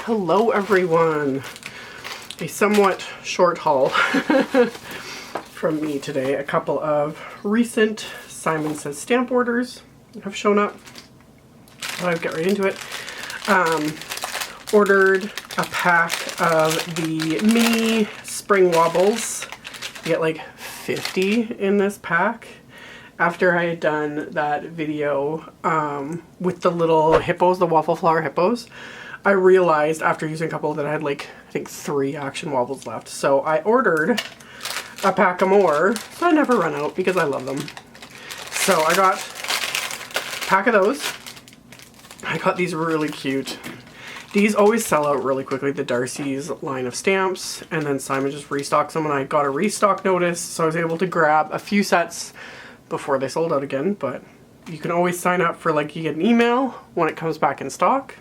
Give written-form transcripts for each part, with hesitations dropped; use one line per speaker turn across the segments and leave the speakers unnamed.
Hello everyone. A somewhat short haul from me today. A couple of recent Simon Says stamp orders have shown up. I'll get right into it. Ordered a pack of the mini spring wobbles. You get like 50 in this pack. After I had done that video with the little hippos, the waffle flower hippos, I realized after using a couple that I had like, I think 3 action wobbles left. So I ordered a pack of more, so I never run out because I love them. So I got a pack of those. I got these really cute. These always sell out really quickly, the Darcie's line of stamps, and then Simon just restocks them, and I got a restock notice, so I was able to grab a few sets before they sold out again. But you can always sign up for, like, you get an email when it comes back in stock,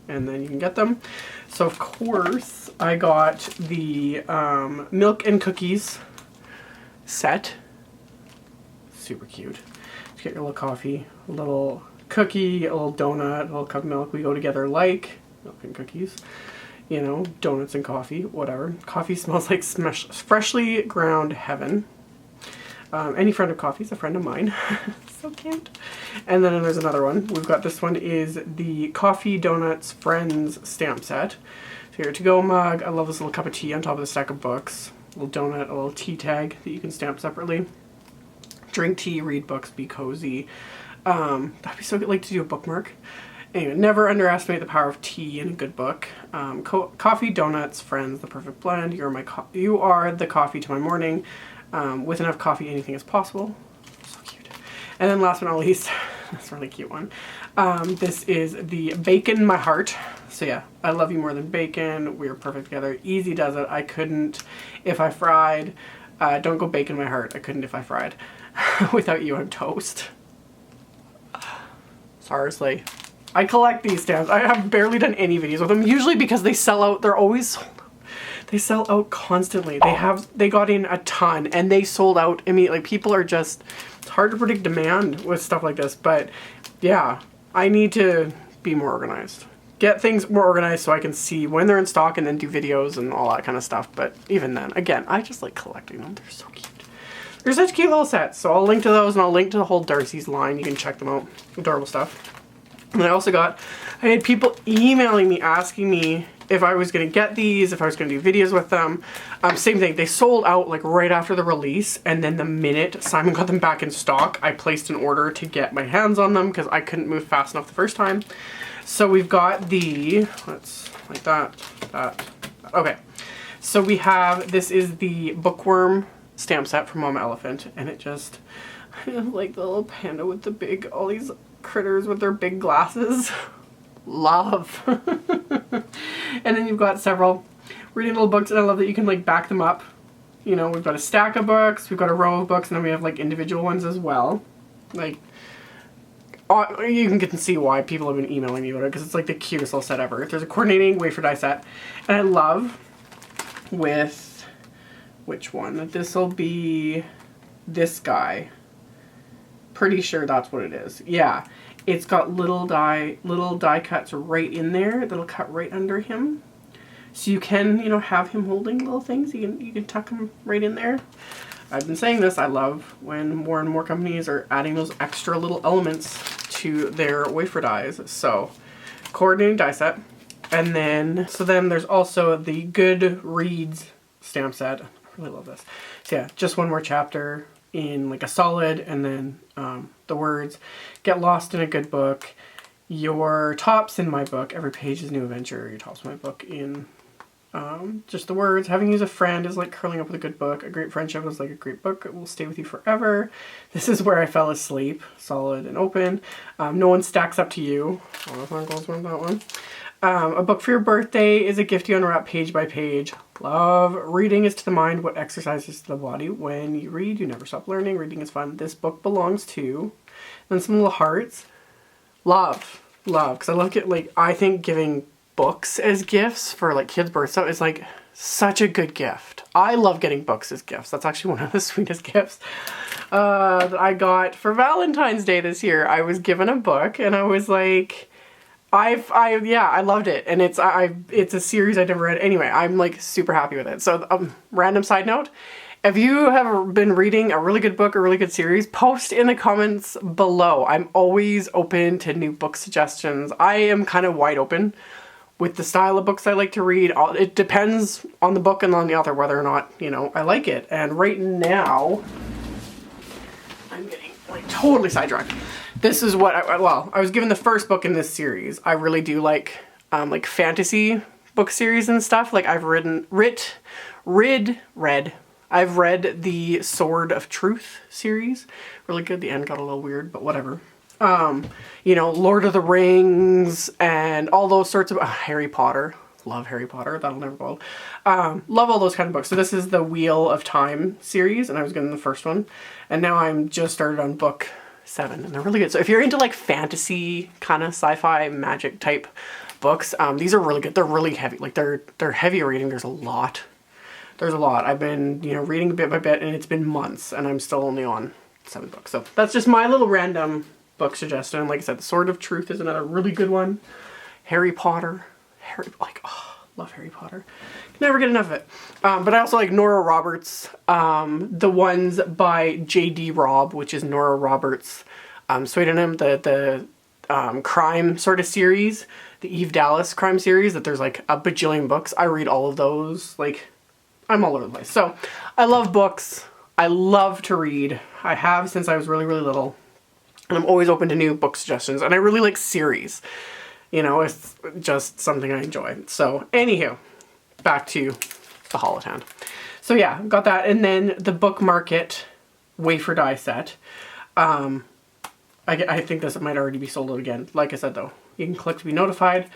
and then you can get them. So of course I got the milk and cookies set. Super cute. You get your little coffee, a little cookie, a little donut, a little cup of milk. We go together like milk and cookies, you know, donuts and coffee, whatever. Coffee smells like freshly ground heaven. Any friend of coffee is a friend of mine. So cute. And then there's another one. We've got this one is the Coffee Donuts Friends stamp set. So your to-go mug. I love this little cup of tea on top of the stack of books. A little donut, a little tea tag that you can stamp separately. Drink tea, read books, be cozy. That'd be so good, like, to do a bookmark. Anyway, never underestimate the power of tea in a good book. Coffee Donuts Friends, the perfect blend. You are the coffee to my morning. With enough coffee, anything is possible. So cute. And then last but not least, this really cute one. This is the Bacon My Heart. So yeah, I love you more than bacon. We're perfect together. Easy does it. I couldn't if I fried. Don't go bacon my heart. I couldn't if I fried. Without you, I'm toast. Seriously. I collect these stamps. I have barely done any videos with them. Usually because they sell out. They're always sold out. They sell out constantly. They got in a ton and they sold out immediately. People are just, it's hard to predict demand with stuff like this, but yeah, I need to be more organized. Get things more organized so I can see when they're in stock and then do videos and all that kind of stuff. But even then, again, I just like collecting them. They're so cute. They're such cute little sets. So I'll link to those and I'll link to the whole Darcie's line. You can check them out. Adorable stuff. And I had people emailing me asking me if I was going to get these, if I was going to do videos with them. Same thing. They sold out like right after the release, and then the minute Simon got them back in stock, I placed an order to get my hands on them because I couldn't move fast enough the first time. So we've got the, let's like that. Okay. So we have, this is the Bookworm stamp set from Mama Elephant, and it just, I like the little panda with the big, all these critters with their big glasses. Love. And then you've got several reading little books, and I love that you can like back them up. You know, we've got a stack of books, we've got a row of books, and then we have like individual ones as well. Like, you can get to see why people have been emailing me about it, because it's like the cutest little set ever. There's a coordinating wafer die set, and I love with, which one? This will be this guy. Pretty sure that's what it is. Yeah. It's got little die cuts right in there that'll cut right under him. So you can, you know, have him holding little things. You can tuck him right in there. I've been saying this. I love when more and more companies are adding those extra little elements to their wafer dies. So, coordinating die set. And then, so then there's also the Good Reads stamp set. I really love this. So yeah, just one more chapter in like a solid, and then the words, get lost in a good book, your tops in my book, every page is a new adventure, your tops in my book in just the words, having you as a friend is like curling up with a good book, a great friendship is like a great book, it will stay with you forever, this is where I fell asleep, solid and open, no one stacks up to you, oh, that's not goes with that one. A book for your birthday is a gift you unwrap page by page. Love. Reading is to the mind what exercise is to the body. When you read, you never stop learning. Reading is fun. This book belongs to. Then some little hearts. Love. Love. Because I love it. Like, I think giving books as gifts for like kids' birthday is like such a good gift. I love getting books as gifts. That's actually one of the sweetest gifts that I got for Valentine's Day this year. I was given a book and I was like, Yeah, I loved it, and it's a series I never read. Anyway, I'm like super happy with it. So, random side note, if you have been reading a really good book, a really good series, post in the comments below. I'm always open to new book suggestions. I am kind of wide open with the style of books I like to read. It depends on the book and on the author whether or not, you know, I like it. And right now, I'm getting like totally sidetracked. This is what I was given the first book in this series. I really do like fantasy book series and stuff. Like I've read the Sword of Truth series. Really good. The end got a little weird, but whatever. You know, Lord of the Rings and all those sorts of Harry Potter. Love Harry Potter. That'll never go. Love all those kind of books. So this is the Wheel of Time series, and I was getting the first one, and now I'm just started on book 7, and they're really good. So if you're into like fantasy kind of sci-fi magic type books, these are really good. They're really heavy. Like they're heavy reading. There's a lot. I've been, you know, reading bit by bit, and it's been months, and I'm still only on 7 books. So that's just my little random book suggestion. Like I said, The Sword of Truth is another really good one. Harry Potter. Love Harry Potter. Can never get enough of it. But I also like Nora Roberts. The ones by J.D. Robb, which is Nora Roberts' pseudonym, the crime sort of series, the Eve Dallas crime series, that there's like a bajillion books. I read all of those. Like, I'm all over the place. So, I love books. I love to read. I have since I was really, really little. And I'm always open to new book suggestions. And I really like series. You know, it's just something I enjoy. So, anywho, back to the Holotan. So yeah, got that. And then the Book Market wafer die set. I think this might already be sold out again. Like I said though, you can click to be notified.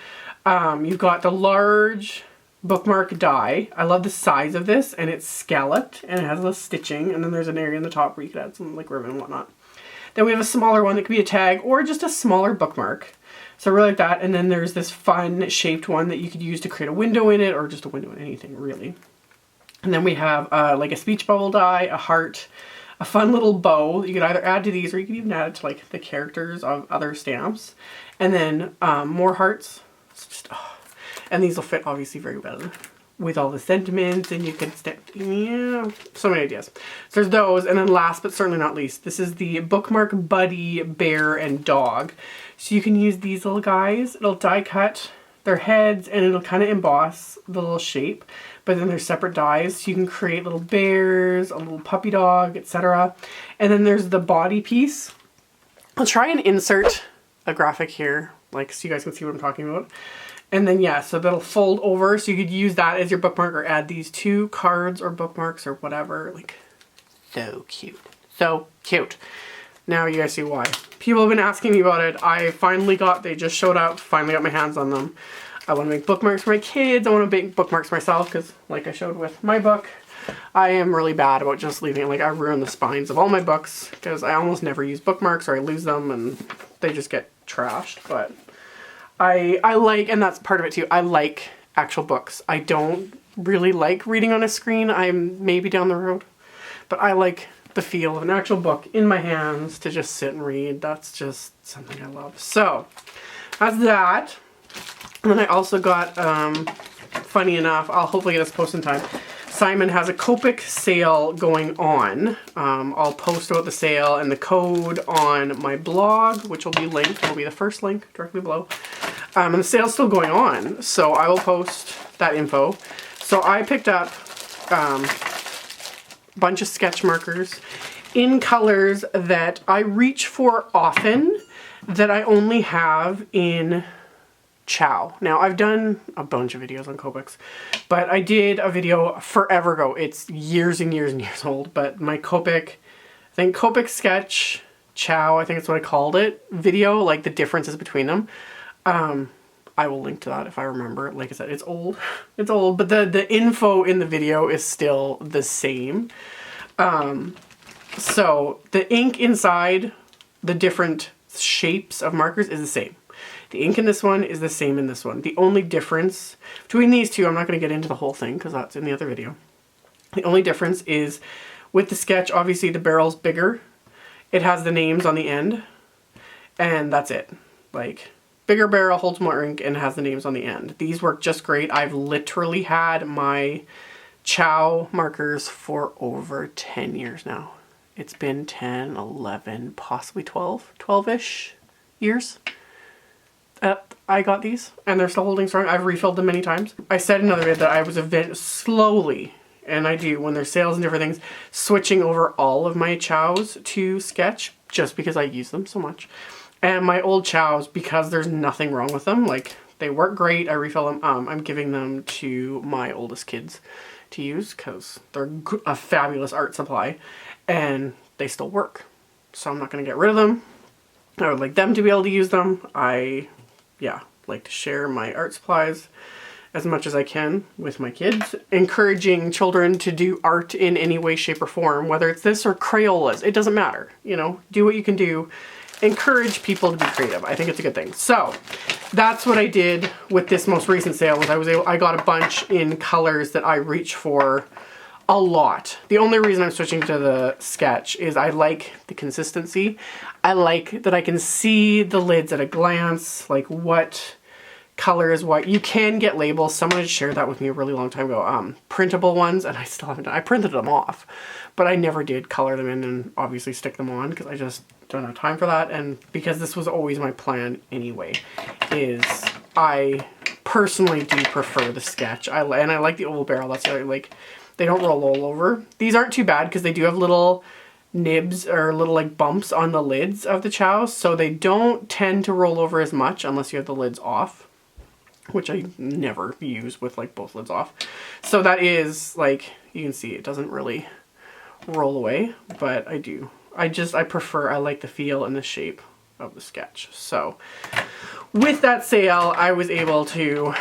You've got the large bookmark die. I love the size of this, and it's scalloped, and it has a little stitching, and then there's an area in the top where you could add some like ribbon and whatnot. Then we have a smaller one that could be a tag or just a smaller bookmark. So I really like that. And then there's this fun shaped one that you could use to create a window in it, or just a window in anything really. And then we have like a speech bubble die, a heart, a fun little bow that you could either add to these, or you could even add it to like the characters of other stamps. And then more hearts. It's just, and these will fit obviously very well with all the sentiments, and you can stamp, yeah, so many ideas. So there's those, and then last but certainly not least, this is the Bookmark Buddy Bear and Dog. So you can use these little guys. It'll die cut their heads, and it'll kind of emboss the little shape, but then there's separate dies, so you can create little bears, a little puppy dog, etc. And then there's the body piece. I'll try and insert a graphic here, like so you guys can see what I'm talking about. And then yeah, so that'll fold over, so you could use that as your bookmark, or add these to cards or bookmarks or whatever. Like, so cute. So cute. Now you guys see why. People have been asking me about it. I finally they just showed up, finally got my hands on them. I want to make bookmarks for my kids. I want to make bookmarks myself, because like I showed with my book, I am really bad about just leaving it. Like, I ruin the spines of all my books, because I almost never use bookmarks, or I lose them and they just get trashed. But I like, and that's part of it too, I like actual books. I don't really like reading on a screen. I'm maybe down the road, but I like the feel of an actual book in my hands to just sit and read. That's just something I love. So that's that. And then I also got, funny enough, I'll hopefully get this posted in time. Simon has a Copic sale going on. I'll post about the sale and the code on my blog, which will be linked. It'll be the first link directly below. And the sale's still going on, so I will post that info. So I picked up a bunch of sketch markers in colors that I reach for often, that I only have in Chow. Now, I've done a bunch of videos on Copics, but I did a video forever ago. It's years and years and years old, but my Copic, I think Copic Sketch Chow, I think that's what I called it, video, like the differences between them. I will link to that if I remember. Like I said, it's old. It's old, but the info in the video is still the same. So the ink inside the different shapes of markers is the same. The ink in this one is the same in this one. The only difference between these two, I'm not going to get into the whole thing because that's in the other video. The only difference is with the sketch, obviously the barrel's bigger. It has the names on the end, and that's it. Like, bigger barrel, holds more ink, and has the names on the end. These work just great. I've literally had my Chow markers for over 10 years now. It's been 10, 11, possibly 12-ish years. I got these and they're still holding strong. I've refilled them many times. I said in another video that I was slowly, and I do when there's sales and different things, switching over all of my Chows to Sketch just because I use them so much. And my old Chows, because there's nothing wrong with them, like they work great, I refill them. I'm giving them to my oldest kids to use because they're a fabulous art supply and they still work. So I'm not going to get rid of them. I would like them to be able to use them. Yeah, like to share my art supplies as much as I can with my kids. Encouraging children to do art in any way, shape, or form, whether it's this or Crayolas, it doesn't matter. You know, do what you can do. Encourage people to be creative. I think it's a good thing. So that's what I did with this most recent sale. Was I got a bunch in colors that I reach for a lot. The only reason I'm switching to the Sketch is I like the consistency. I like that I can see the lids at a glance, like what color is what. You can get labels. Someone had shared that with me a really long time ago. Printable ones, and I still haven't done. I printed them off, but I never did color them in and obviously stick them on because I just don't have time for that. And because this was always my plan anyway, is I personally do prefer the Sketch. And I like the oval barrel. That's what I like. They don't roll all over. These aren't too bad because they do have little nibs or little like bumps on the lids of the Chows, so they don't tend to roll over as much unless you have the lids off, which I never use with like both lids off. So that is like, you can see it doesn't really roll away, but I do. I prefer, I like the feel and the shape of the Sketch. So with that sale, I was able to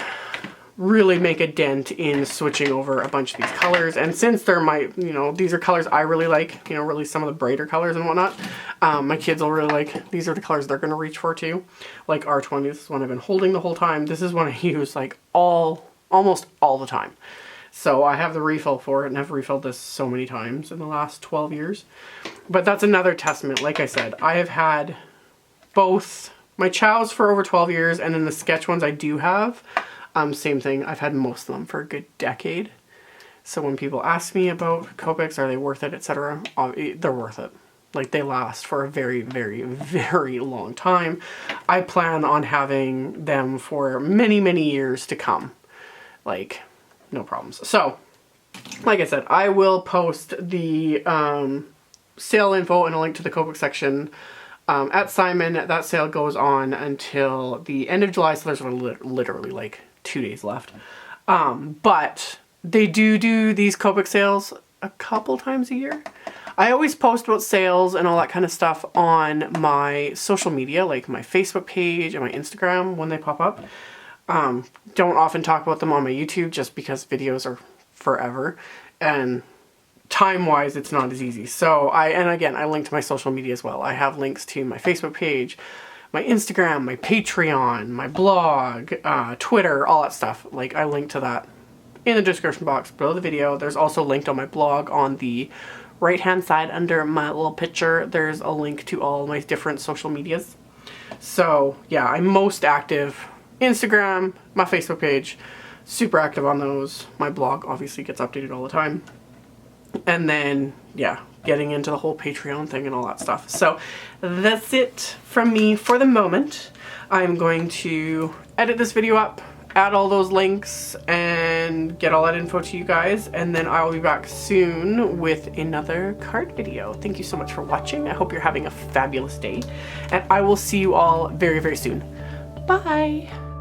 really make a dent in switching over a bunch of these colors. And since they're my, you know, these are colors I really like, you know, really some of the brighter colors and whatnot, my kids will really like, these are the colors they're going to reach for too. Like R20, this is one I've been holding the whole time. This is one I use like almost all the time. So I have the refill for it and I've refilled this so many times in the last 12 years. But that's another testament. Like I said, I have had both my Chows for over 12 years and then the Sketch ones I do have. Same thing, I've had most of them for a good decade. So when people ask me about Copics, are they worth it, etc., they're worth it. Like, they last for a very, very, very long time. I plan on having them for many, many years to come. Like, no problems. So, like I said, I will post the sale info and a link to the Copic section at Simon. That sale goes on until the end of July, so there's literally like 2 days left. But they do these Copic sales a couple times a year. I always post about sales and all that kind of stuff on my social media, like my Facebook page and my Instagram when they pop up. Don't often talk about them on my YouTube just because videos are forever and time-wise it's not as easy. So and again, I link to my social media as well. I have links to my Facebook page, my Instagram, my Patreon, my blog, Twitter, all that stuff. Like, I link to that in the description box below the video. There's also linked on my blog on the right hand side under my little picture. There's a link to all my different social medias. So yeah, I'm most active Instagram, my Facebook page, super active on those. My blog obviously gets updated all the time. And then yeah, getting into the whole Patreon thing and all that stuff. So that's it from me for the moment. I'm going to edit this video up, add all those links, and get all that info to you guys. And then I will be back soon with another card video. Thank you so much for watching. I hope you're having a fabulous day. And I will see you all very, very soon. Bye!